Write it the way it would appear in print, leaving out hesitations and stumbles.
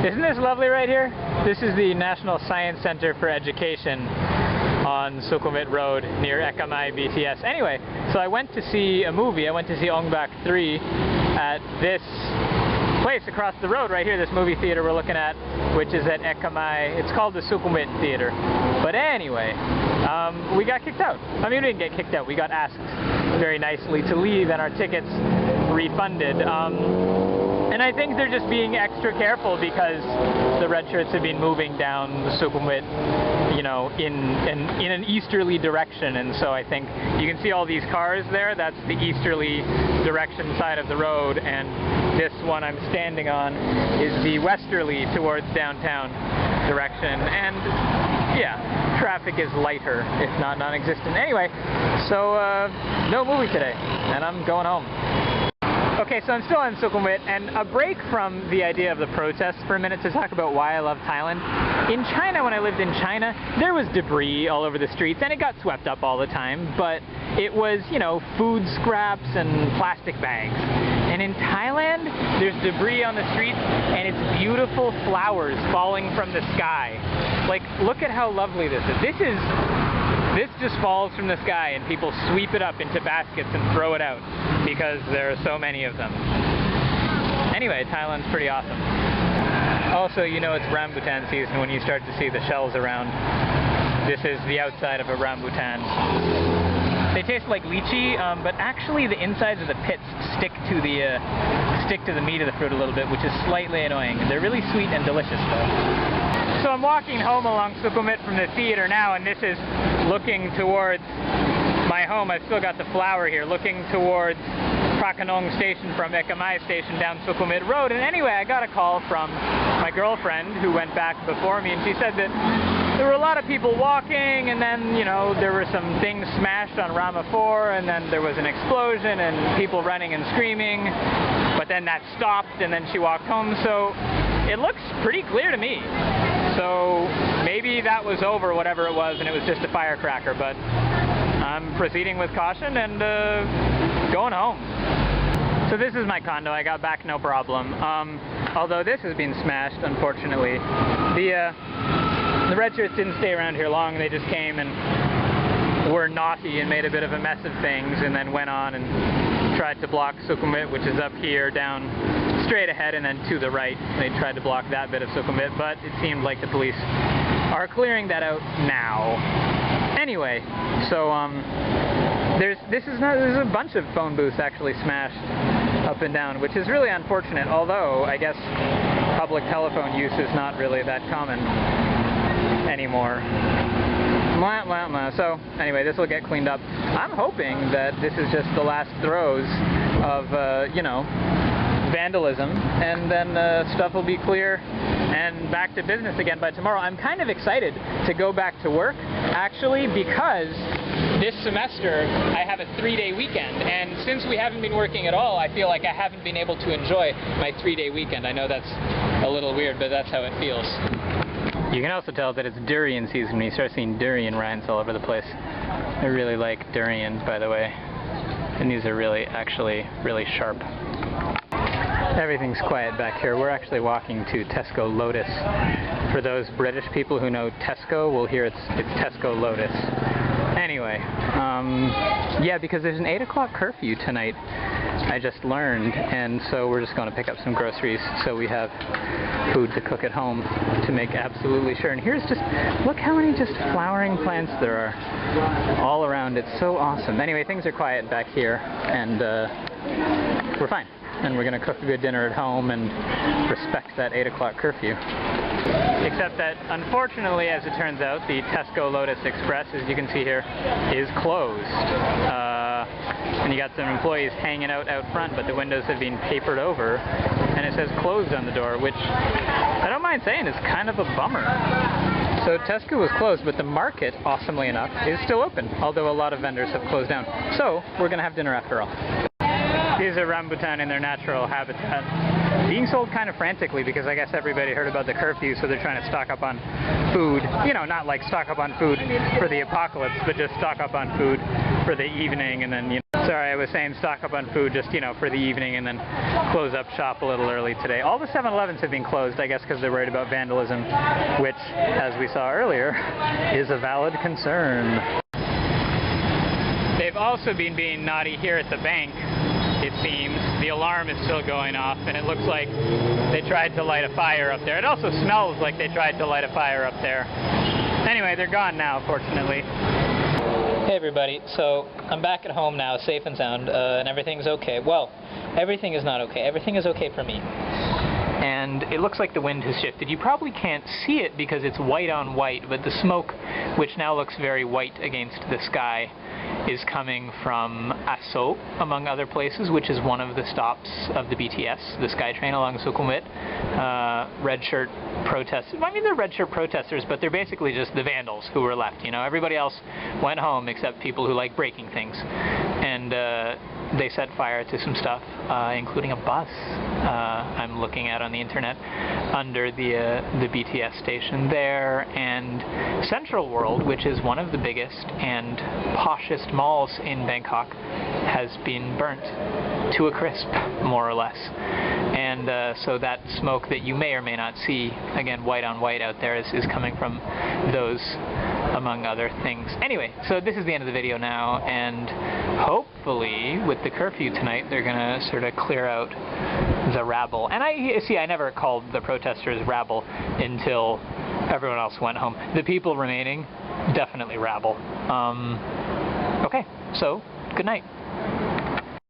Isn't this lovely right here? This is the National Science Center for Education on Sukhumvit Road near Ekamai BTS. Anyway, so I went to see a movie. I went to see Ongbak 3 at this place across the road right here, this movie theater we're looking at, which is at Ekamai. It's called the Sukhumvit Theater. But anyway, we got kicked out. I mean, we didn't get kicked out. We got asked very nicely to leave and our tickets refunded. And I think they're just being extra careful because the red shirts have been moving down the Sukhumvit, you know, in an easterly direction. And so I think you can see all these cars there. That's the easterly direction side of the road. And this one I'm standing on is the westerly towards downtown direction. And yeah, traffic is lighter, if not non-existent. Anyway, so no movie today, and I'm going home. Okay, so I'm still in Sukhumvit, and a break from the idea of the protests for a minute to talk about why I love Thailand. In China, when I lived in China, there was debris all over the streets, and it got swept up all the time, but it was, you know, food scraps and plastic bags. And in Thailand, there's debris on the streets, and it's beautiful flowers falling from the sky. Like, look at how lovely this is. This just falls from the sky and people sweep it up into baskets and throw it out because there are so many of them. Anyway, Thailand's pretty awesome. Also, you know it's rambutan season when you start to see the shells around. This is the outside of a rambutan. They taste like lychee, but actually the insides of the pits stick to the meat of the fruit a little bit, which is slightly annoying. They're really sweet and delicious though. So I'm walking home along Sukhumvit from the theater now, and this is looking towards my home. I've still got the flower here, looking towards Prakanong station from Ekamai station down Sukhumvit Road. And anyway, I got a call from my girlfriend who went back before me, and she said that there were a lot of people walking, and then, you know, there were some things smashed on Rama 4, and then there was an explosion and people running and screaming, but then that stopped, and then she walked home. So it looks pretty clear to me. So maybe that was over, whatever it was, and it was just a firecracker, but I'm proceeding with caution and going home. So this is my condo. I got back no problem. Although this has been smashed, unfortunately. The red shirts didn't stay around here long. They just came and were naughty and made a bit of a mess of things, and then went on and tried to block Sukhumvit, which is up here, down straight ahead, and then to the right. They tried to block that bit of Sukhumvit, but it seemed like the police are clearing that out now. Anyway, so there's a bunch of phone booths actually smashed up and down, which is really unfortunate, although I guess public telephone use is not really that common anymore. Blah, blah, blah. So anyway, this will get cleaned up. I'm hoping that this is just the last throes of, you know, vandalism, and then stuff will be clear and back to business again by tomorrow. I'm kind of excited to go back to work, actually, because this semester I have a 3-day weekend, and since we haven't been working at all, I feel like I haven't been able to enjoy my 3-day weekend. I know that's a little weird, but that's how it feels. You can also tell that it's durian season when you start seeing durian rinds all over the place. I really like durians, by the way, and these are actually really sharp. Everything's quiet back here. We're actually walking to Tesco Lotus. For those British people who know Tesco, will hear it's Tesco Lotus. Anyway, yeah, because there's an 8 o'clock curfew tonight, I just learned, and so we're just going to pick up some groceries so we have food to cook at home to make absolutely sure. And here's just, look how many just flowering plants there are all around. It's so awesome. Anyway, things are quiet back here, and we're fine. And we're going to cook a good dinner at home and respect that 8 o'clock curfew. Except that, unfortunately, as it turns out, the Tesco Lotus Express, as you can see here, is closed. And you got some employees hanging out front, but the windows have been papered over, and it says closed on the door, which I don't mind saying is kind of a bummer. So Tesco was closed, but the market, awesomely enough, is still open, although a lot of vendors have closed down. So we're going to have dinner after all. These are rambutan in their natural habitat. being sold kind of frantically because I guess everybody heard about the curfew, so they're trying to stock up on food. You know, not like stock up on food for the apocalypse, but just stock up on food for the evening, and then, you know, sorry, I was saying stock up on food just, you know, for the evening, and then close up shop a little early today. All the 7-Elevens have been closed, I guess, because they're worried about vandalism, which, as we saw earlier, is a valid concern. They've also been being naughty here at the bank, it seems. The alarm is still going off, and it looks like they tried to light a fire up there. It also smells like they tried to light a fire up there. Anyway, they're gone now, fortunately. Hey everybody, so I'm back at home now, safe and sound, and everything's okay. Well, everything is not okay. Everything is okay for me. And it looks like the wind has shifted. You probably can't see it because it's white on white, but the smoke, which now looks very white against the sky, is coming from Asso, among other places, which is one of the stops of the BTS, the SkyTrain along Sukhumvit. Red shirt protesters. I mean, they're red shirt protesters, but they're basically just the vandals who were left. You know, everybody else went home except people who like breaking things. And they set fire to some stuff, including a bus I'm looking at on the internet under the BTS station there, and Central World, which is one of the biggest and poshest malls in Bangkok, has been burnt to a crisp, more or less. And so that smoke that you may or may not see, again, white on white out there, is coming from those, among other things. Anyway, so this is the end of the video now, and hopefully, with the curfew tonight, they're gonna sort of clear out the rabble. And I never called the protesters rabble until everyone else went home. The people remaining, definitely rabble. Okay, so, good night.